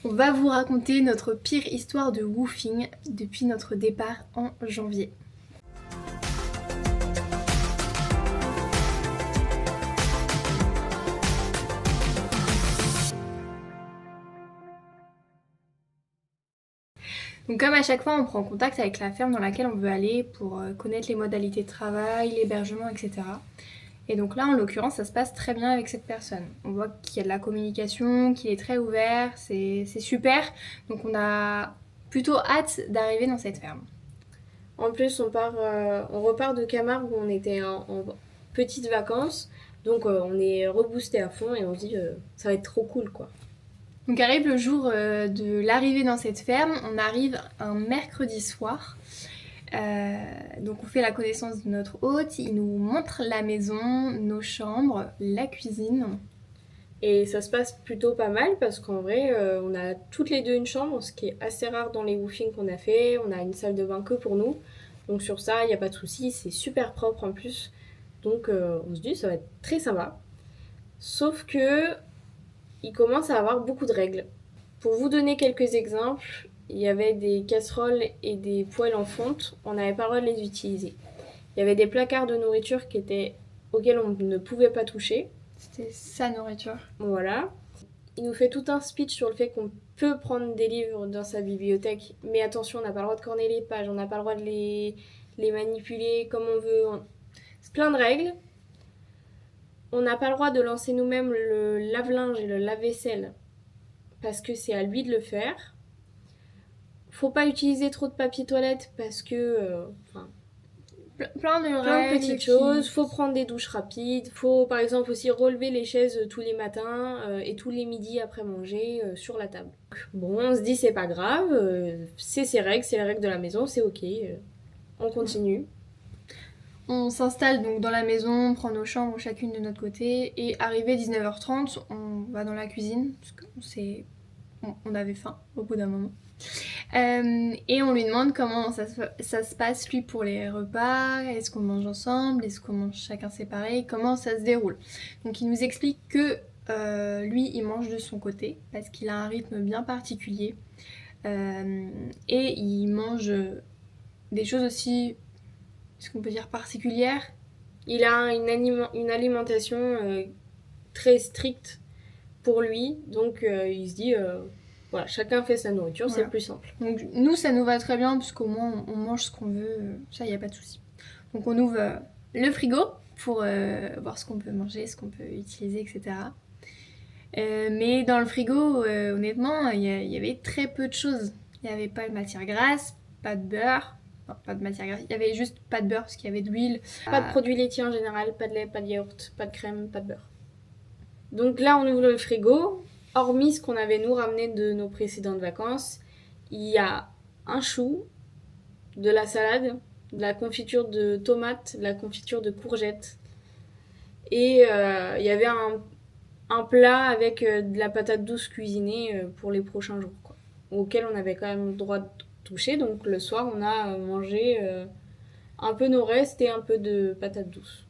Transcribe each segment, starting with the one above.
On va vous raconter notre pire histoire de woofing depuis notre départ en janvier. Donc comme à chaque fois, on prend contact avec la ferme dans laquelle on veut aller pour connaître les modalités de travail, l'hébergement, etc. Et donc là, en l'occurrence, ça se passe très bien avec cette personne. On voit qu'il y a de la communication, qu'il est très ouvert, c'est super. Donc on a plutôt hâte d'arriver dans cette ferme. En plus, on repart de Camargue où on était en petites vacances. Donc on est reboosté à fond et on se dit ça va être trop cool quoi. Donc arrive le jour de l'arrivée dans cette ferme, on arrive un mercredi soir. Donc on fait la connaissance de notre hôte, il nous montre la maison, nos chambres, la cuisine. Et ça se passe plutôt pas mal parce qu'en vrai, on a toutes les deux une chambre, ce qui est assez rare dans les woofings qu'on a fait. On a une salle de bain que pour nous. Donc sur ça, il n'y a pas de souci, c'est super propre en plus. Donc on se dit ça va être très sympa. Sauf que il commence à avoir beaucoup de règles. Pour vous donner quelques exemples, il y avait des casseroles et des poêles en fonte, on n'avait pas le droit de les utiliser. Il y avait des placards de nourriture auxquels on ne pouvait pas toucher. C'était sa nourriture. Voilà. Il nous fait tout un speech sur le fait qu'on peut prendre des livres dans sa bibliothèque, mais attention, on n'a pas le droit de corner les pages, on n'a pas le droit de les manipuler comme on veut. C'est plein de règles. On n'a pas le droit de lancer nous-mêmes le lave-linge et le lave-vaisselle parce que c'est à lui de le faire. Faut pas utiliser trop de papier toilette parce que Plein de plein de règles petites qui... choses. Faut prendre des douches rapides. Faut par exemple aussi relever les chaises tous les matins et tous les midis après manger sur la table. Bon, on se dit c'est pas grave, c'est ses règles, c'est les règles de la maison, c'est ok. On continue. On s'installe donc dans la maison, on prend nos chambres chacune de notre côté et arrivé 19h30, on va dans la cuisine parce qu'on avait faim au bout d'un moment. Et on lui demande comment ça se passe lui pour les repas, est-ce qu'on mange ensemble, est-ce qu'on mange chacun séparé, comment ça se déroule. Donc il nous explique que lui il mange de son côté parce qu'il a un rythme bien particulier et il mange des choses aussi, est-ce qu'on peut dire particulières. Il a une alimentation très stricte pour lui, donc il se dit voilà, chacun fait sa nourriture, Voilà. c'est plus simple. Donc nous ça nous va très bien parce qu'au moins on mange ce qu'on veut, ça y a pas de souci. Donc on ouvre le frigo pour voir ce qu'on peut manger, ce qu'on peut utiliser, etc. Mais dans le frigo, honnêtement, il y avait très peu de choses. Il n'y avait pas de matière grasse, pas de beurre. Non, pas de matière grasse. Il y avait juste pas de beurre parce qu'il y avait de l'huile. Pas de produits laitiers en général, pas de lait, pas de yaourt, pas de crème, pas de beurre. Donc là, on ouvre le frigo. Hormis ce qu'on avait nous ramené de nos précédentes vacances, il y a un chou, de la salade, de la confiture de tomates, de la confiture de courgettes. Et il y avait un plat avec de la patate douce cuisinée pour les prochains jours, quoi, auquel on avait quand même le droit de toucher. Donc le soir, on a mangé un peu nos restes et un peu de patate douce.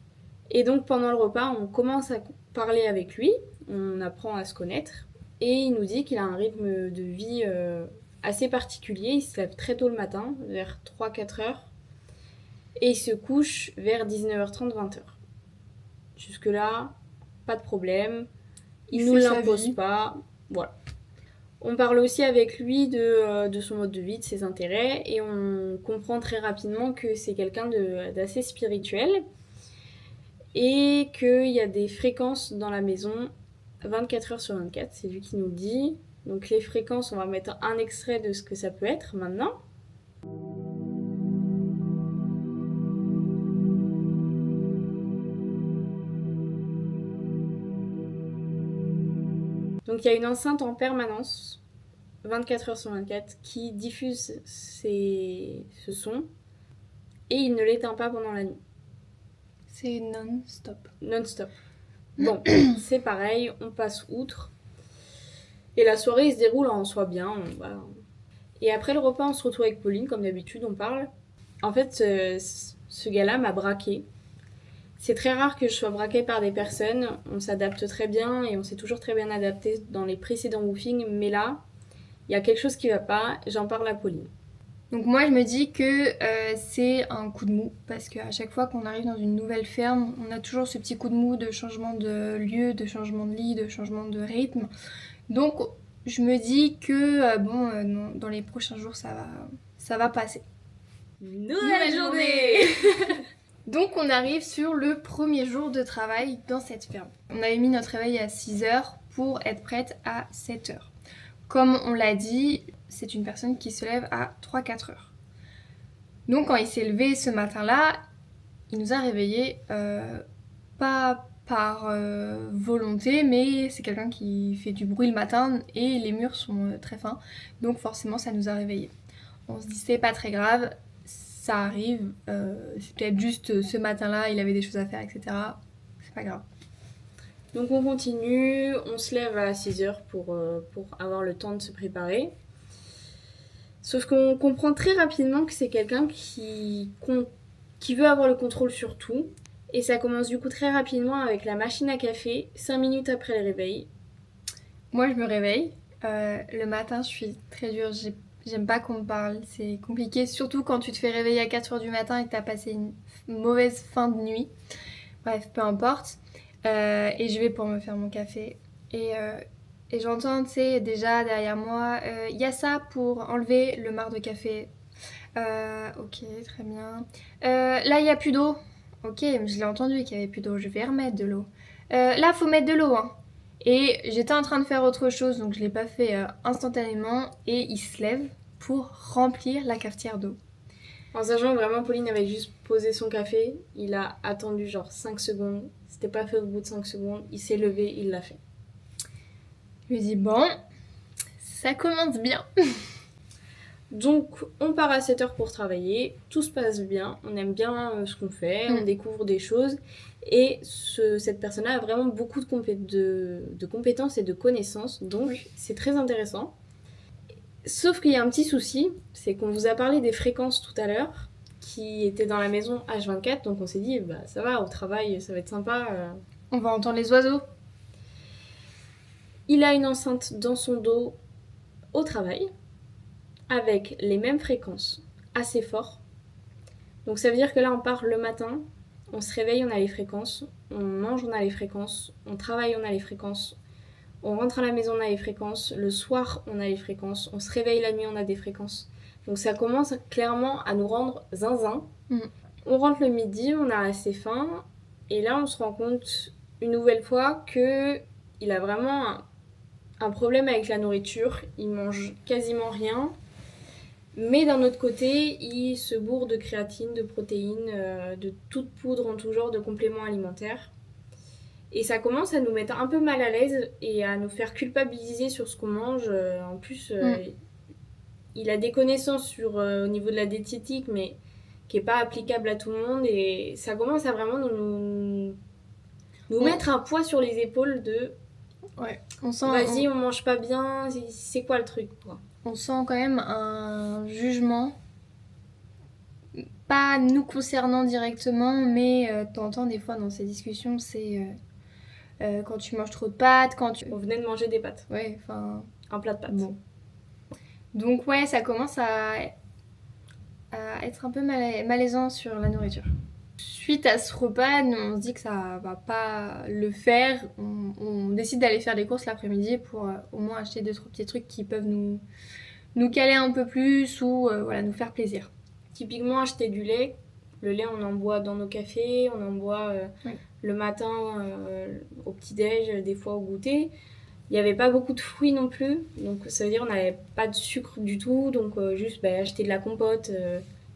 Et donc pendant le repas, on commence à parler avec lui, on apprend à se connaître. Et il nous dit qu'il a un rythme de vie assez particulier. Il se lève très tôt le matin, vers 3-4 heures. Et il se couche vers 19h30, 20h. Jusque-là, pas de problème. Il nous l'impose pas. Voilà. On parle aussi avec lui de son mode de vie, de ses intérêts. Et on comprend très rapidement que c'est quelqu'un d'assez spirituel. Et qu'il y a des fréquences dans la maison 24 heures sur 24. C'est lui qui nous dit. Donc les fréquences, on va mettre un extrait de ce que ça peut être maintenant. Donc il y a une enceinte en permanence, 24 heures sur 24, qui diffuse ce son et il ne l'éteint pas pendant la nuit. C'est non-stop. Non-stop. Bon, c'est pareil, on passe outre. Et la soirée se déroule en soi bien. Et après le repas, on se retrouve avec Pauline, comme d'habitude, on parle. En fait, ce gars-là m'a braqué. C'est très rare que je sois braquée par des personnes. On s'adapte très bien et on s'est toujours très bien adapté dans les précédents woofings. Mais là, il y a quelque chose qui va pas, j'en parle à Pauline. Donc moi je me dis que c'est un coup de mou parce qu'à chaque fois qu'on arrive dans une nouvelle ferme, on a toujours ce petit coup de mou de changement de lieu, de changement de lit, de changement de rythme. Donc je me dis que dans les prochains jours ça va passer. Nouvelle journée. Donc on arrive sur le premier jour de travail dans cette ferme. On avait mis notre réveil à 6h pour être prête à 7h. Comme on l'a dit, c'est une personne qui se lève à 3-4 heures. Donc quand il s'est levé ce matin-là, il nous a réveillés, pas par volonté, mais c'est quelqu'un qui fait du bruit le matin et les murs sont très fins, donc forcément ça nous a réveillés. On se dit c'est pas très grave, ça arrive, c'est peut-être juste ce matin-là, il avait des choses à faire, etc. C'est pas grave. Donc on continue, on se lève à 6h pour avoir le temps de se préparer. Sauf qu'on comprend très rapidement que c'est quelqu'un qui veut avoir le contrôle sur tout. Et ça commence du coup très rapidement avec la machine à café, 5 minutes après le réveil. Moi je me réveille, le matin je suis très dure, j'aime pas qu'on me parle, c'est compliqué, surtout quand tu te fais réveiller à 4h du matin et que t'as passé une mauvaise fin de nuit. Bref, peu importe. Et je vais pour me faire mon café. Et j'entends, tu sais, déjà derrière moi, il y a ça pour enlever le marc de café. Ok, très bien. Là, il n'y a plus d'eau. Ok, je l'ai entendu qu'il n'y avait plus d'eau. Je vais remettre de l'eau. Là, faut mettre de l'eau, hein. Et j'étais en train de faire autre chose, donc je l'ai pas fait instantanément. Et il se lève pour remplir la cafetière d'eau. En sachant que vraiment Pauline avait juste posé son café, il a attendu genre 5 secondes, c'était pas fait au bout de 5 secondes, il s'est levé, il l'a fait. Je lui dis bon, ça commence bien. Donc on part à 7h pour travailler, tout se passe bien, on aime bien ce qu'on fait, on découvre des choses et cette personne-là a vraiment beaucoup de compétences et de connaissances, donc c'est très intéressant. Sauf qu'il y a un petit souci, c'est qu'on vous a parlé des fréquences tout à l'heure, qui étaient dans la maison H24, donc on s'est dit, bah ça va, au travail, ça va être sympa. On va entendre les oiseaux. Il a une enceinte dans son dos au travail, avec les mêmes fréquences, assez fort. Donc ça veut dire que là, on part le matin, on se réveille, on a les fréquences, on mange, on a les fréquences, on travaille, on a les fréquences, on rentre à la maison, on a les fréquences, le soir, on a les fréquences, on se réveille la nuit, on a des fréquences. Donc ça commence clairement à nous rendre zinzin. On rentre le midi, on a assez faim, et là, on se rend compte une nouvelle fois qu'il a vraiment un problème avec la nourriture, il mange quasiment rien. Mais d'un autre côté, il se bourre de créatine, de protéines, de toute poudre en tout genre de compléments alimentaires. Et ça commence à nous mettre un peu mal à l'aise et à nous faire culpabiliser sur ce qu'on mange. En plus, il a des connaissances au niveau de la diététique, mais qui n'est pas applicable à tout le monde. Et ça commence à vraiment nous mettre un poids sur les épaules de... Ouais, on sent... Vas-y, on mange pas bien, c'est quoi le truc, quoi. On sent quand même un jugement, pas nous concernant directement, mais t'entends des fois dans ces discussions, c'est quand tu manges trop de pâtes, quand tu... On venait de manger des pâtes. Ouais, enfin... Un plat de pâtes. Bon. Donc ouais, ça commence à être un peu malaisant sur la nourriture. Suite à ce repas, nous, on se dit que ça va pas le faire. On décide d'aller faire des courses l'après-midi pour au moins acheter 2-3 petits trucs qui peuvent nous caler un peu plus ou voilà, nous faire plaisir. Typiquement acheter du lait. Le lait, on en boit dans nos cafés, on en boit le matin au petit-déj, des fois au goûter. Il n'y avait pas beaucoup de fruits non plus, donc ça veut dire qu'on n'avait pas de sucre du tout, donc juste acheter de la compote,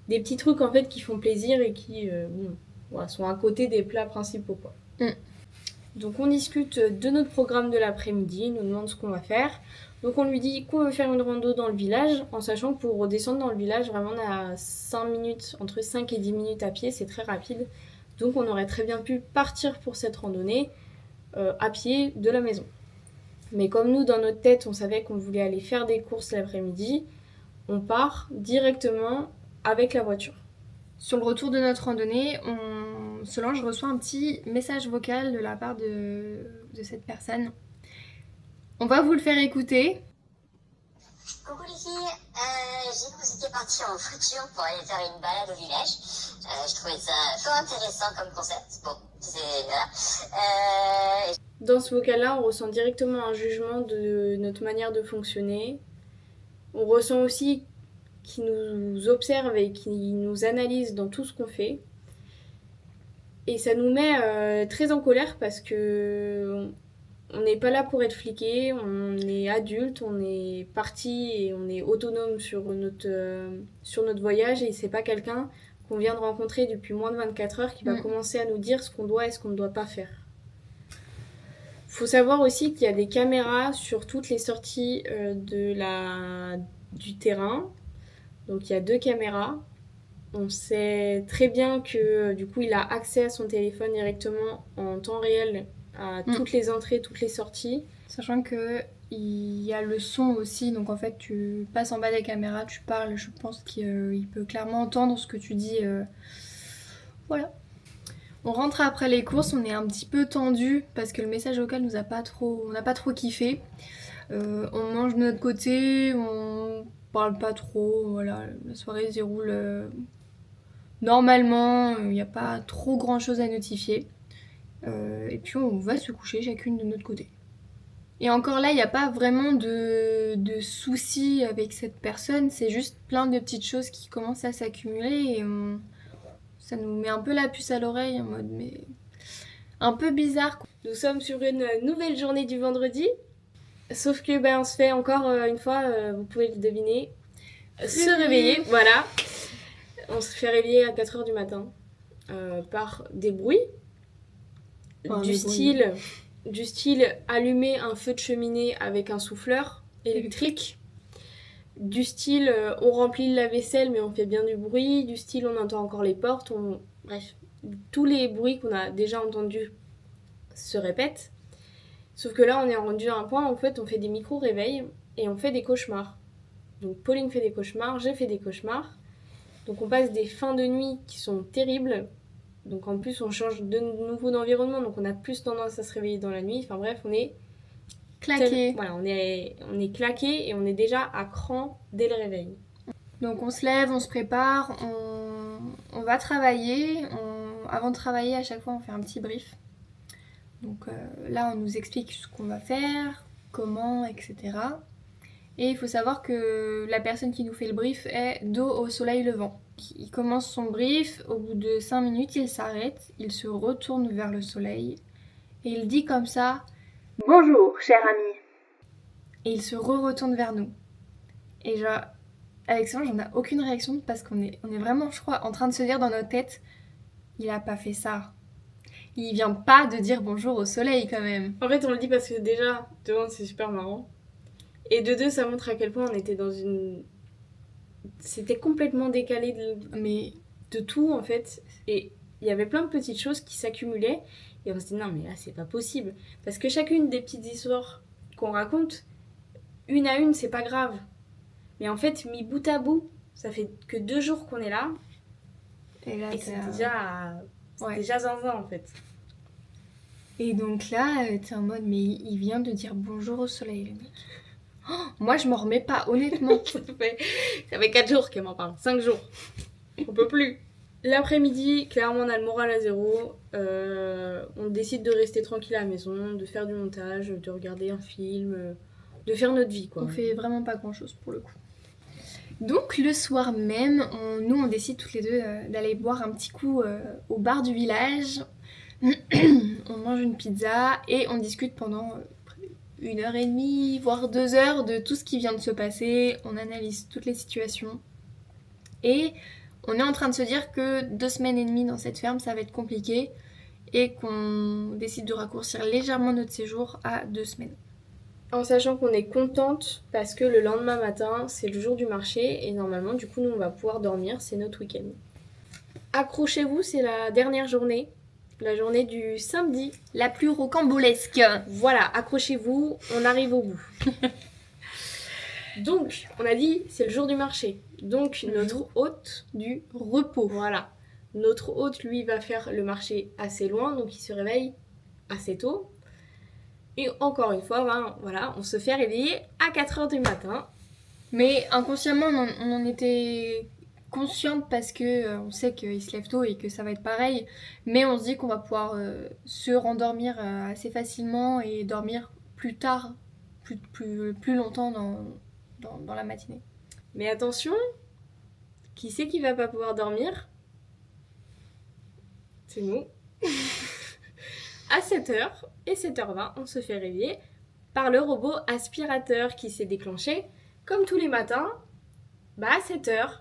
des petits trucs en fait qui font plaisir et qui sont à côté des plats principaux, quoi. Donc on discute de notre programme de l'après-midi, il nous demande ce qu'on va faire. Donc on lui dit qu'on veut faire une rando dans le village, en sachant que pour redescendre dans le village, vraiment on a 5 minutes, entre 5 et 10 minutes à pied, c'est très rapide. Donc on aurait très bien pu partir pour cette randonnée à pied de la maison. Mais comme nous, dans notre tête, on savait qu'on voulait aller faire des courses l'après-midi, on part directement avec la voiture. Sur le retour de notre randonnée, Solange reçoit un petit message vocal de la part de cette personne. On va vous le faire écouter. Quand Vous étiez parti en voiture pour aller faire une balade au village. Je trouvais ça fort intéressant comme concept. Bon, c'est... Voilà. Dans ce vocal-là, on ressent directement un jugement de notre manière de fonctionner. On ressent aussi qu'il nous observe et qu'il nous analyse dans tout ce qu'on fait. Et ça nous met très en colère parce que on n'est pas là pour être fliqué, on est adulte, on est parti et on est autonome sur notre voyage et c'est pas quelqu'un qu'on vient de rencontrer depuis moins de 24 heures qui va commencer à nous dire ce qu'on doit et ce qu'on ne doit pas faire. Faut savoir aussi qu'il y a des caméras sur toutes les sorties du terrain. Donc il y a 2 caméras. On sait très bien que du coup il a accès à son téléphone directement en temps réel à toutes les entrées, toutes les sorties. Sachant que il y a le son aussi, donc en fait tu passes en bas des caméras, tu parles, je pense qu'il peut clairement entendre ce que tu dis. Voilà. On rentre après les courses, on est un petit peu tendu parce que le message vocal on n'a pas trop kiffé. On mange de notre côté, on parle pas trop, voilà, la soirée se déroule normalement, il n'y a pas trop grand chose à notifier. Et puis on va se coucher chacune de notre côté. Et encore là, il n'y a pas vraiment de soucis avec cette personne, c'est juste plein de petites choses qui commencent à s'accumuler et ça nous met un peu la puce à l'oreille en mode mais un peu bizarre. Nous sommes sur une nouvelle journée du vendredi, sauf que on se fait encore une fois, vous pouvez le deviner, se réveiller, voilà. On se fait réveiller à 4h du matin par des bruits. Du style allumer un feu de cheminée avec un souffleur électrique. Du style on remplit le lave-vaisselle mais on fait bien du bruit. Du style on entend encore les portes. Bref, tous les bruits qu'on a déjà entendus se répètent. Sauf que là on est rendu à un point où en fait on fait des micro-réveils et on fait des cauchemars. Donc Pauline fait des cauchemars, j'ai fait des cauchemars. Donc on passe des fins de nuit qui sont terribles. Donc en plus on change de nouveau d'environnement, donc on a plus tendance à se réveiller dans la nuit. Enfin bref, on est claqué. Voilà, on est claqué et on est déjà à cran dès le réveil. Donc on se lève, on se prépare, on va travailler. Avant de travailler, à chaque fois on fait un petit brief. Donc là on nous explique ce qu'on va faire, comment, etc. Et il faut savoir que la personne qui nous fait le brief est dos au soleil levant. Il commence son brief, au bout de 5 minutes, il s'arrête, il se retourne vers le soleil et il dit comme ça « Bonjour, cher ami !» Et il se retourne vers nous. Et genre, Alexandre, j'en ai aucune réaction parce qu'on est vraiment, je crois, en train de se dire dans notre tête « Il a pas fait ça !» Il vient pas de dire bonjour au soleil quand même. En fait, on le dit parce que déjà, de un, c'est super marrant. Et de deux, ça montre à quel point on était dans une... C'était complètement décalé de tout, en fait. Et il y avait plein de petites choses qui s'accumulaient. Et on se dit, non, mais là, c'est pas possible. Parce que chacune des petites histoires qu'on raconte, une à une, c'est pas grave. Mais en fait, mis bout à bout, ça fait que 2 jours qu'on est là. Et là, c'est déjà zinzin, en fait. Et donc là, t'es en mode, mais il vient de dire bonjour au soleil, le mec. Oh, moi, je m'en remets pas, honnêtement. ça fait 4 jours qu'elle m'en parle. 5 jours. On peut plus. L'après-midi, clairement, on a le moral à zéro. On décide de rester tranquille à la maison, de faire du montage, de regarder un film, de faire notre vie, quoi. On fait vraiment pas grand-chose, pour le coup. Donc, le soir même, on décide toutes les deux d'aller boire un petit coup au bar du village. On mange une pizza et on discute pendant 1h30, voire 2 heures de tout ce qui vient de se passer. On analyse toutes les situations. Et on est en train de se dire que 2 semaines et demie dans cette ferme, ça va être compliqué. Et qu'on décide de raccourcir légèrement notre séjour à 2 semaines. En sachant qu'on est contente parce que le lendemain matin, c'est le jour du marché. Et normalement, du coup, nous, on va pouvoir dormir. C'est notre week-end. Accrochez-vous, c'est la dernière journée. La journée du samedi. La plus rocambolesque. Voilà, accrochez-vous, on arrive au bout. Donc, on a dit, c'est le jour du marché. Donc, notre hôte du repos. Voilà. Notre hôte, lui, va faire le marché assez loin, donc il se réveille assez tôt. Et encore une fois, voilà, on se fait réveiller à 4h du matin. Mais inconsciemment, on en était consciente parce que on sait qu'il se lève tôt et que ça va être pareil. Mais on se dit qu'on va pouvoir se rendormir assez facilement et dormir plus tard, plus longtemps dans la matinée. Mais attention, qui c'est qui va pas pouvoir dormir? C'est nous. À 7h et 7h20, on se fait réveiller par le robot aspirateur qui s'est déclenché, comme tous les matins, à 7h.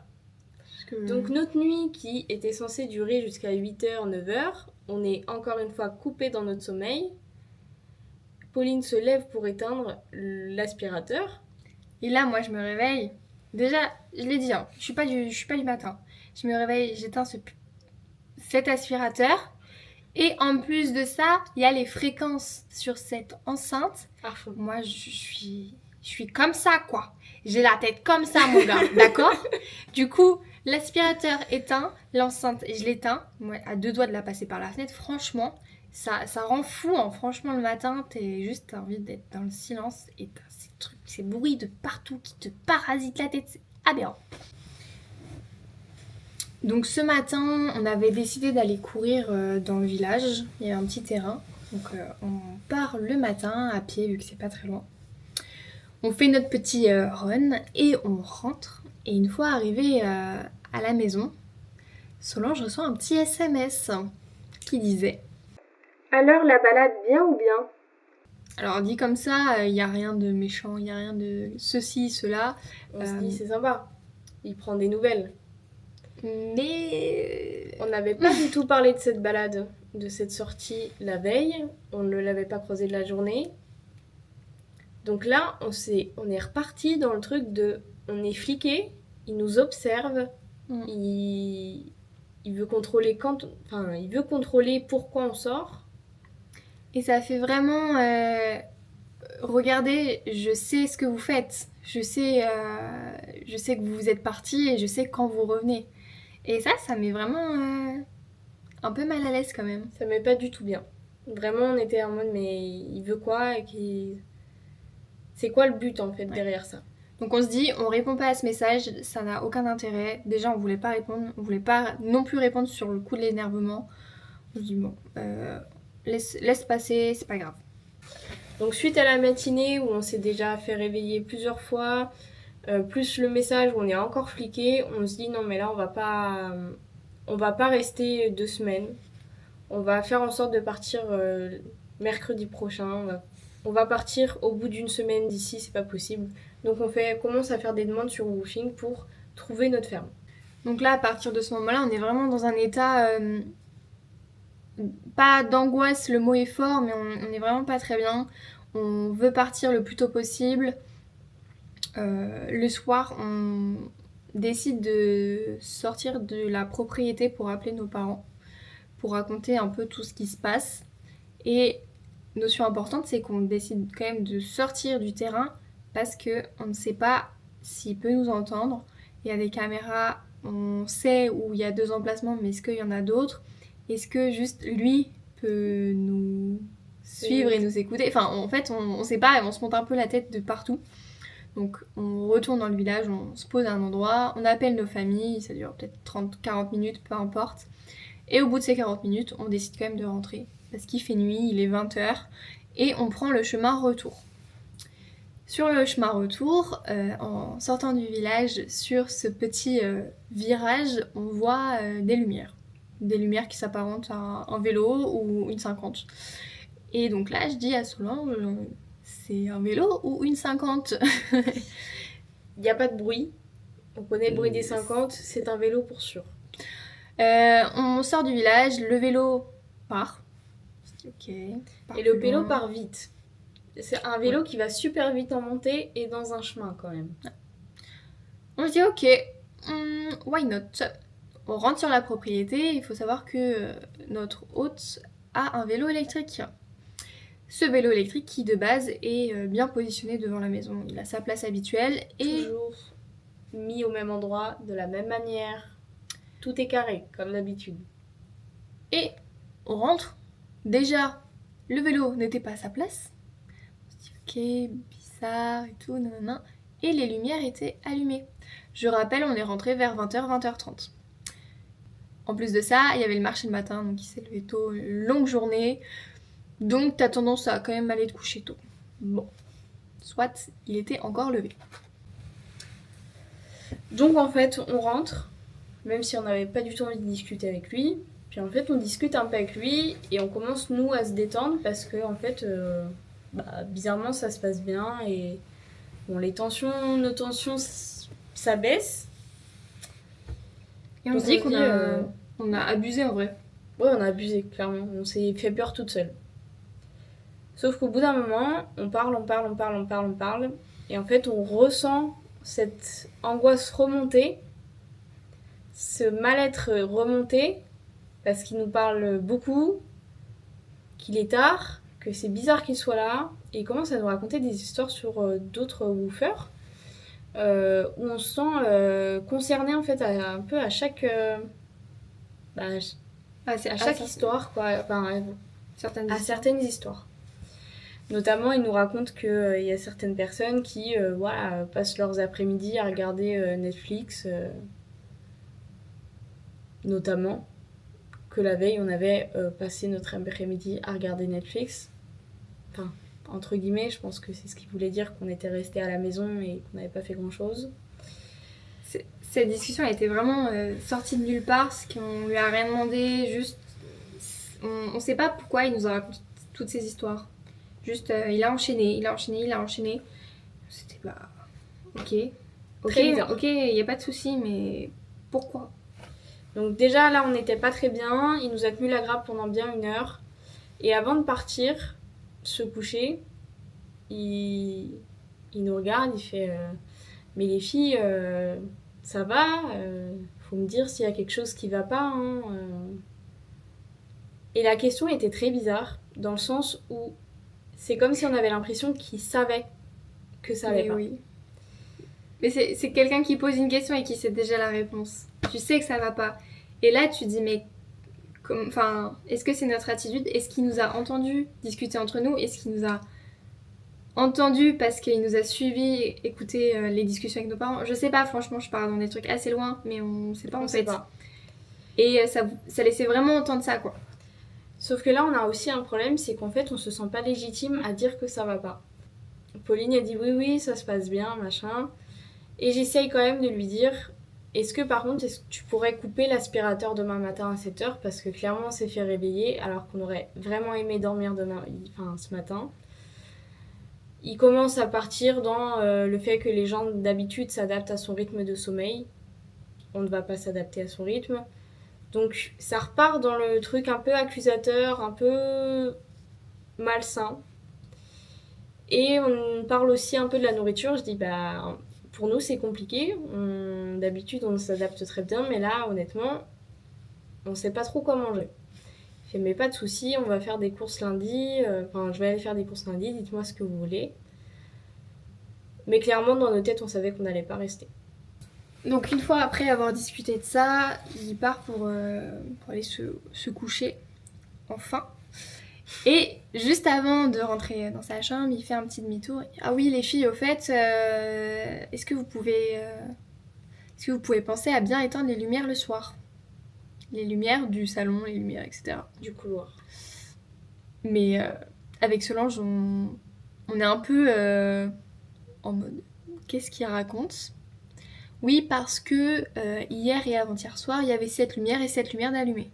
Donc notre nuit qui était censée durer jusqu'à 8h, 9h, on est encore une fois coupé dans notre sommeil. Pauline se lève pour éteindre l'aspirateur. Et là, moi, je me réveille. Déjà, je l'ai dit, hein, je suis pas du matin. Je me réveille, j'éteins cet aspirateur. Et en plus de ça, il y a les fréquences sur cette enceinte. À fond. Moi, je suis comme ça, quoi. J'ai la tête comme ça, mon gars, d'accord? Du coup, l'aspirateur éteint, l'enceinte, je l'éteins. Moi, à 2 doigts de la passer par la fenêtre, franchement, ça rend fou, hein. Franchement, le matin, t'as envie d'être dans le silence et t'as ces bruits de partout qui te parasitent la tête. C'est aberrant. Donc ce matin, on avait décidé d'aller courir dans le village. Il y a un petit terrain. Donc on part le matin à pied vu que c'est pas très loin. On fait notre petit run et on rentre. Et une fois arrivé à la maison, Solange reçoit un petit SMS qui disait Alors la balade bien ou bien? Alors dit comme ça, il n'y a rien de méchant, il n'y a rien de ceci, cela. On se dit c'est sympa, il prend des nouvelles. Mais on n'avait pas du tout parlé de cette balade, de cette sortie la veille. On ne l'avait pas croisée de la journée. Donc là, on est reparti dans le truc de... On est fliqué, il nous observe, il veut contrôler il veut contrôler pourquoi on sort. Et ça fait vraiment... regardez, je sais ce que vous faites. Je sais que vous êtes partis et je sais quand vous revenez. Et ça met vraiment un peu mal à l'aise quand même. Ça met pas du tout bien. Vraiment, on était en mode, mais il veut quoi et c'est quoi le but en fait derrière ça? Donc on se dit, on répond pas à ce message, ça n'a aucun intérêt. Déjà, on voulait pas répondre, on voulait pas non plus répondre sur le coup de l'énervement. On se dit, bon, laisse passer, c'est pas grave. Donc suite à la matinée où on s'est déjà fait réveiller plusieurs fois, plus le message où on est encore fliqué, on se dit non mais là on va pas rester 2 semaines. On va faire en sorte de partir mercredi prochain. On va partir au bout d'1 semaine d'ici, c'est pas possible. Donc on commence à faire des demandes sur Woofing pour trouver notre ferme. Donc là, à partir de ce moment-là, on est vraiment dans un état... pas d'angoisse, le mot est fort, mais on est vraiment pas très bien. On veut partir le plus tôt possible. Le soir, on décide de sortir de la propriété pour appeler nos parents, pour raconter un peu tout ce qui se passe. Et notion importante, c'est qu'on décide quand même de sortir du terrain parce qu'on ne sait pas s'il peut nous entendre. Il y a des caméras, on sait où il y a 2 emplacements, mais est-ce qu'il y en a d'autres? Est-ce que juste lui peut nous suivre et nous écouter? Enfin, en fait, on sait pas, on se monte un peu la tête de partout. Donc on retourne dans le village, on se pose à un endroit, on appelle nos familles, ça dure peut-être 30-40 minutes, peu importe. Et au bout de ces 40 minutes, on décide quand même de rentrer. Parce qu'il fait nuit, il est 20h, et on prend le chemin retour. Sur le chemin retour, en sortant du village, sur ce petit virage, on voit des lumières. Des lumières qui s'apparentent à un vélo ou une 50. Et donc là, je dis à Solange... C'est un vélo ou une 50? Il n'y a pas de bruit. On connaît le bruit des 50, c'est un vélo pour sûr. On sort du village, le vélo part. Ok. Et le vélo part vite. C'est un vélo qui va super vite en montée et dans un chemin quand même. On se dit ok, why not? On rentre sur la propriété, il faut savoir que notre hôte a un vélo électrique. Ce vélo électrique qui de base est bien positionné devant la maison. Il a sa place habituelle et... Toujours mis au même endroit, de la même manière. Tout est carré, comme d'habitude. Et on rentre. Déjà, le vélo n'était pas à sa place. On se dit ok, bizarre et tout, nanana. et les lumières étaient allumées. Je rappelle, on est rentré vers 20h, 20h30. En plus de ça, il y avait le marché le matin, donc il s'est levé tôt, une longue journée. Donc t'as tendance à quand même aller te coucher tôt. Bon, soit il était encore levé. Donc en fait, on rentre, même si on n'avait pas du tout envie de discuter avec lui. Puis en fait, on discute un peu avec lui et on commence, nous, à se détendre parce que, en fait, bizarrement, ça se passe bien et bon, nos tensions, ça baisse. Et on Donc, se dit on qu'on se dit, on a abusé en vrai. Ouais, on a abusé, clairement. On s'est fait peur toute seule. Sauf qu'au bout d'un moment, on parle. Et en fait, on ressent cette angoisse remonter, ce mal-être remonter, parce qu'il nous parle beaucoup, qu'il est tard, que c'est bizarre qu'il soit là. Et il commence à nous raconter des histoires sur d'autres woofers, où on se sent concerné en fait un peu à chaque... à chaque histoire, quoi. Enfin, à certaines histoires. Notamment, il nous raconte qu'il y a certaines personnes qui passent leurs après-midi à regarder Netflix, notamment que la veille, on avait passé notre après-midi à regarder Netflix. Enfin, entre guillemets, je pense que c'est ce qu'il voulait dire, qu'on était resté à la maison et qu'on n'avait pas fait grand-chose. Cette discussion a été vraiment sortie de nulle part, parce qu'on lui a rien demandé, juste... On sait pas pourquoi il nous a raconté toutes ces histoires. Juste, il a enchaîné. C'était ok, il n'y a pas de souci, mais pourquoi? Donc déjà, là, on n'était pas très bien. Il nous a tenu la grappe pendant bien 1 heure. Et avant de partir, se coucher, il nous regarde, il fait mais les filles, ça va, faut me dire s'il y a quelque chose qui va pas. Et la question était très bizarre, dans le sens où c'est comme si on avait l'impression qu'il savait que ça allait pas. Oui. Mais c'est quelqu'un qui pose une question et qui sait déjà la réponse. Tu sais que ça va pas. Et là, tu dis, mais est-ce que c'est notre attitude? Est-ce qu'il nous a entendu discuter entre nous? Est-ce qu'il nous a entendu parce qu'il nous a suivi, écouté les discussions avec nos parents? Je sais pas, franchement, je pars dans des trucs assez loin, mais on sait pas en fait. Et ça laissait vraiment entendre ça, quoi. Sauf que là, on a aussi un problème, c'est qu'en fait, on se sent pas légitime à dire que ça va pas. Pauline a dit oui, ça se passe bien, machin. Et j'essaye quand même de lui dire, est-ce que tu pourrais couper l'aspirateur demain matin à 7h, parce que clairement, on s'est fait réveiller, alors qu'on aurait vraiment aimé dormir ce matin. Il commence à partir dans le fait que les gens d'habitude s'adaptent à son rythme de sommeil. On ne va pas s'adapter à son rythme. Donc ça repart dans le truc un peu accusateur, un peu malsain. Et on parle aussi un peu de la nourriture. Je dis, pour nous c'est compliqué. D'habitude on s'adapte très bien, mais là honnêtement, on sait pas trop quoi manger. Je fais, mais pas de soucis, on va faire des courses lundi. Je vais aller faire des courses lundi, dites-moi ce que vous voulez. Mais clairement, dans nos têtes, on savait qu'on n'allait pas rester. Donc une fois après avoir discuté de ça, il part pour aller se coucher, enfin. Et juste avant de rentrer dans sa chambre, il fait un petit demi-tour. Ah oui, les filles, au fait, est-ce que vous pouvez penser à bien éteindre les lumières le soir? Les lumières du salon, les lumières, etc. Du couloir. Mais avec Solange, on est un peu en mode, qu'est-ce qu'il raconte? Oui, parce que hier et avant-hier soir, il y avait 7 lumières et 7 lumières d'allumées.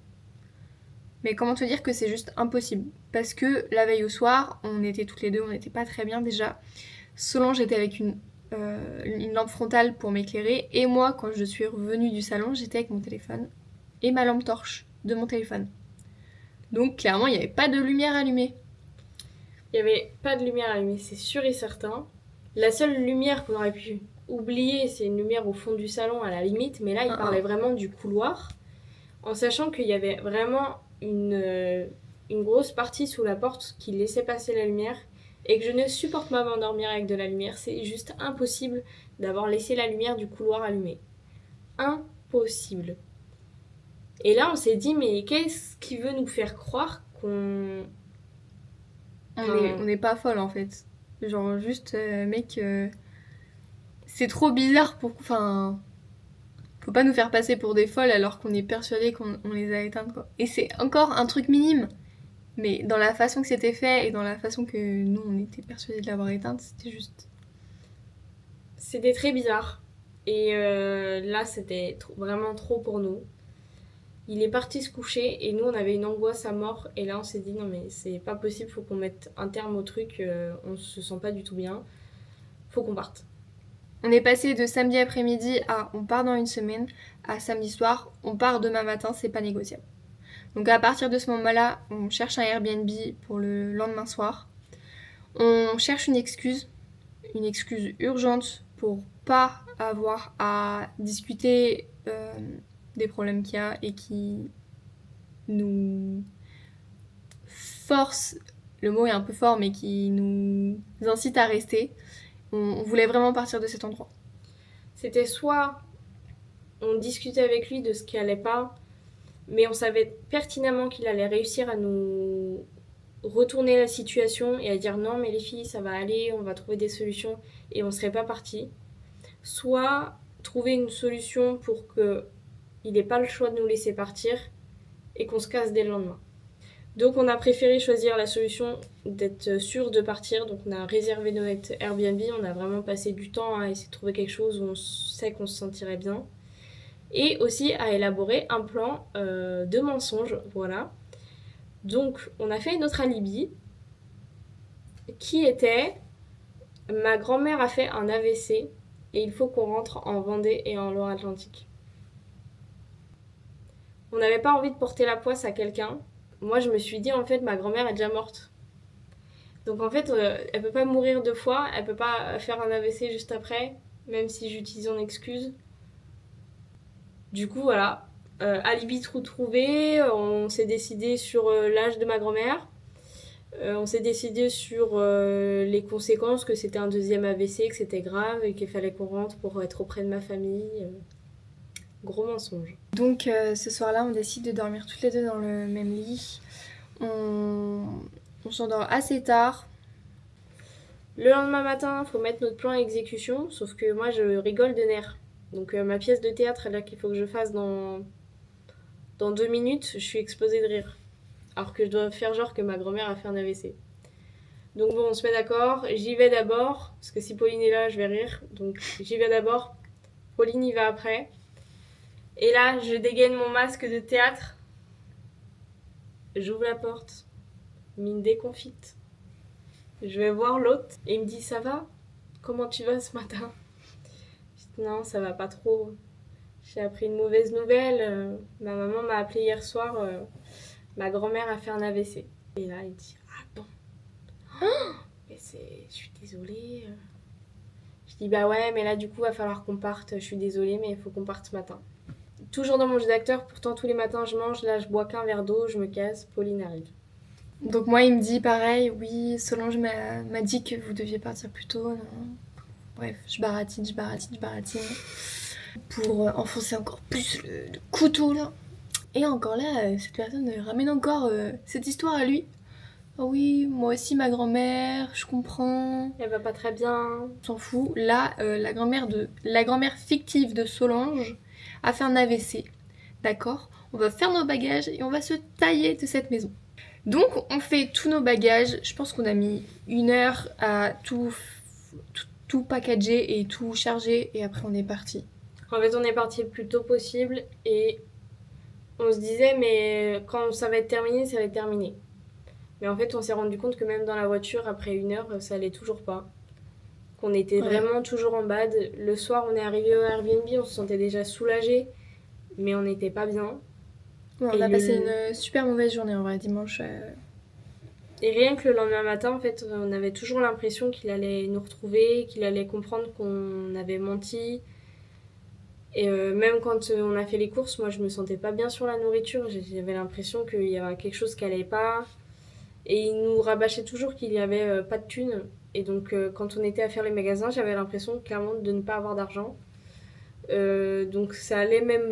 Mais comment te dire que c'est juste impossible? Parce que la veille au soir, on était toutes les deux, on n'était pas très bien déjà. Solange était avec une lampe frontale pour m'éclairer. Et moi, quand je suis revenue du salon, j'étais avec mon téléphone et ma lampe torche de mon téléphone. Donc clairement, il n'y avait pas de lumière allumée. Il n'y avait pas de lumière allumée, c'est sûr et certain. La seule lumière qu'on aurait pu oublier, c'est une lumière au fond du salon à la limite. Mais là, il parlait vraiment du couloir. En sachant qu'il y avait vraiment une grosse partie sous la porte qui laissait passer la lumière et que je ne supporte pas m'endormir avec de la lumière. C'est juste impossible d'avoir laissé la lumière du couloir allumée. Impossible. Et là, on s'est dit, mais qu'est-ce qui veut nous faire croire qu'on... On n'est pas folle, en fait. Genre, juste, mec... c'est trop bizarre pour... Enfin, faut pas nous faire passer pour des folles alors qu'on est persuadé qu'on les a éteintes, quoi. Et c'est encore un truc minime, mais dans la façon que c'était fait et dans la façon que nous, on était persuadés de l'avoir éteinte, c'était juste... C'était très bizarre. Et là, c'était vraiment trop pour nous. Il est parti se coucher et nous, on avait une angoisse à mort. Et là, on s'est dit, non mais c'est pas possible, faut qu'on mette un terme au truc. On se sent pas du tout bien. Faut qu'on parte. On est passé de samedi après-midi à on part dans une semaine, à samedi soir, on part demain matin, c'est pas négociable. Donc à partir de ce moment-là, on cherche un Airbnb pour le lendemain soir. On cherche une excuse urgente pour pas avoir à discuter des problèmes qu'il y a et qui nous force, le mot est un peu fort, mais qui nous incite à rester. On voulait vraiment partir de cet endroit. C'était soit on discutait avec lui de ce qui allait pas, mais on savait pertinemment qu'il allait réussir à nous retourner la situation et à dire non mais les filles ça va aller, on va trouver des solutions et on serait pas parti. Soit trouver une solution pour qu'il n'ait pas le choix de nous laisser partir et qu'on se casse dès le lendemain. Donc on a préféré choisir la solution d'être sûr de partir, donc on a réservé notre Airbnb, on a vraiment passé du temps à essayer de trouver quelque chose où on sait qu'on se sentirait bien. Et aussi à élaborer un plan de mensonge, voilà. Donc on a fait notre alibi, qui était ma grand-mère a fait un AVC et il faut qu'on rentre en Vendée et en Loire-Atlantique. On n'avait pas envie de porter la poisse à quelqu'un. Moi je me suis dit en fait ma grand-mère est déjà morte. Donc en fait elle peut pas mourir 2 fois, elle peut pas faire un AVC juste après, même si j'utilise en excuse. Du coup voilà, alibi trou trouvé, on s'est décidé sur l'âge de ma grand-mère. On s'est décidé sur les conséquences, que c'était un deuxième AVC, que c'était grave et qu'il fallait qu'on rentre pour être auprès de ma famille. Gros mensonge. Donc ce soir-là, on décide de dormir toutes les deux dans le même lit. On s'endort assez tard. Le lendemain matin, il faut mettre notre plan à exécution, sauf que moi je rigole de nerfs. Donc ma pièce de théâtre là qu'il faut que je fasse dans 2 minutes, je suis explosée de rire. Alors que je dois faire genre que ma grand-mère a fait un AVC. Donc bon, on se met d'accord, j'y vais d'abord, parce que si Pauline est là, je vais rire. Donc j'y vais d'abord, Pauline y va après. Et là, je dégaine mon masque de théâtre. J'ouvre la porte, mine déconfite. Je vais voir l'autre et il me dit ça va? Comment tu vas ce matin? Je dis non, ça va pas trop. J'ai appris une mauvaise nouvelle. Ma maman m'a appelé hier soir. Ma grand-mère a fait un AVC. Et là, il dit ah bon. Mais je suis désolée. Je dis bah ouais, mais là du coup, va falloir qu'on parte. Je suis désolée, mais il faut qu'on parte ce matin. Toujours dans mon jeu d'acteur, pourtant tous les matins je mange. Là, je bois qu'un verre d'eau, je me casse. Pauline arrive. Donc moi, il me dit pareil, oui, Solange m'a dit que vous deviez partir plus tôt. Non. Bref, je baratine. Pour enfoncer encore plus le couteau là. Et encore là, cette personne ramène encore cette histoire à lui. Ah oui, moi aussi ma grand-mère, je comprends. Elle va pas très bien. On s'en fout. Là, la grand-mère fictive de Solange a fait un AVC. D'accord? On va faire nos bagages et on va se tailler de cette maison. Donc on fait tous nos bagages. Je pense qu'on a mis 1 heure à tout packager et tout charger et après on est parti. En fait, on est parti le plus tôt possible et on se disait, mais quand ça va être terminé, ça va être terminé. Mais en fait, on s'est rendu compte que même dans la voiture, après 1 heure, ça allait toujours pas. Qu'on était vraiment toujours en bad. Le soir, on est arrivé au Airbnb, on se sentait déjà soulagé, mais on n'était pas bien. Ouais, on a passé une super mauvaise journée en vrai, dimanche. Et rien que le lendemain matin, en fait, on avait toujours l'impression qu'il allait nous retrouver, qu'il allait comprendre qu'on avait menti. Et même quand on a fait les courses, moi je me sentais pas bien sur la nourriture. J'avais l'impression qu'il y avait quelque chose qui allait pas. Et il nous rabâchait toujours qu'il y avait pas de thunes. Et donc quand on était à faire les magasins, j'avais l'impression clairement de ne pas avoir d'argent. Donc ça allait même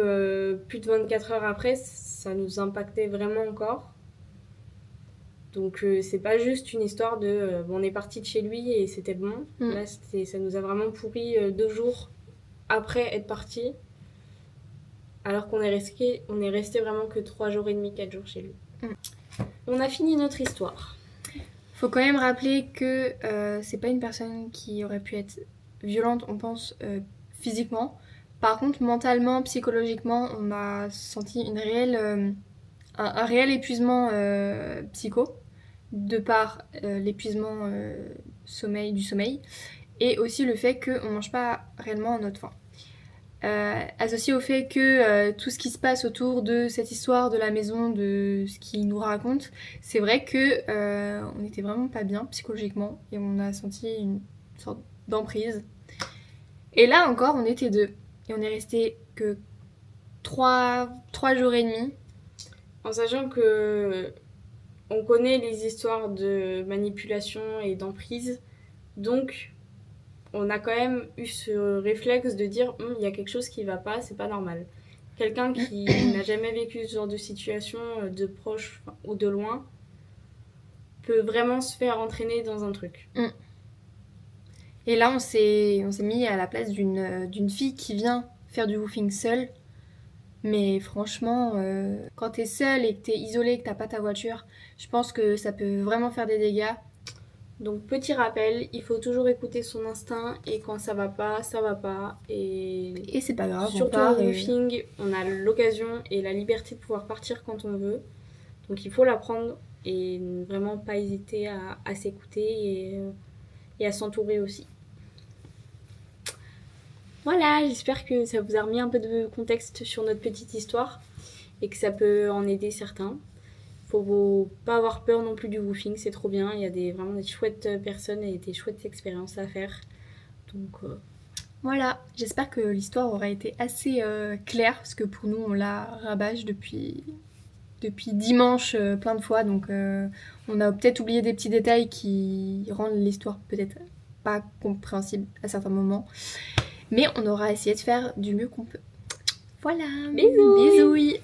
plus de 24 heures après, ça nous impactait vraiment encore. Donc c'est pas juste une histoire de on est parti de chez lui et c'était bon. Là, ça nous a vraiment pourri 2 jours après être parti. Alors qu'on est resté vraiment que 3 jours et demi, 4 jours chez lui. On a fini notre histoire. Faut quand même rappeler que c'est pas une personne qui aurait pu être violente, on pense, physiquement. Par contre, mentalement, psychologiquement, on a senti un réel épuisement psycho, de par l'épuisement du sommeil, et aussi le fait qu'on mange pas réellement à notre faim. Associé au fait que tout ce qui se passe autour de cette histoire de la maison, de ce qu'il nous raconte, c'est vrai que on n'était vraiment pas bien psychologiquement et on a senti une sorte d'emprise. Et là encore, on était 2 et on est resté que 3 jours et demi. En sachant que on connaît les histoires de manipulation et d'emprise, donc on a quand même eu ce réflexe de dire il y a quelque chose qui va pas, c'est pas normal. Quelqu'un qui n'a jamais vécu ce genre de situation de proche ou de loin peut vraiment se faire entraîner dans un truc. Et là, on s'est mis à la place d'une fille qui vient faire du woofing seule. Mais franchement, quand t'es seule et que t'es isolée, que t'as pas ta voiture, je pense que ça peut vraiment faire des dégâts. Donc petit rappel, il faut toujours écouter son instinct et quand ça va pas, ça va pas. Et c'est pas grave, surtout au woofing, on a l'occasion et la liberté de pouvoir partir quand on veut. Donc il faut l'apprendre et vraiment pas hésiter à s'écouter et à s'entourer aussi. Voilà, j'espère que ça vous a remis un peu de contexte sur notre petite histoire et que ça peut en aider certains. Faut pas avoir peur non plus du woofing, c'est trop bien. Il y a vraiment des chouettes personnes et des chouettes expériences à faire. Donc voilà, j'espère que l'histoire aura été assez claire parce que pour nous on la rabâche depuis dimanche plein de fois, donc on a peut-être oublié des petits détails qui rendent l'histoire peut-être pas compréhensible à certains moments. Mais on aura essayé de faire du mieux qu'on peut. Voilà. Bisous. Bisous.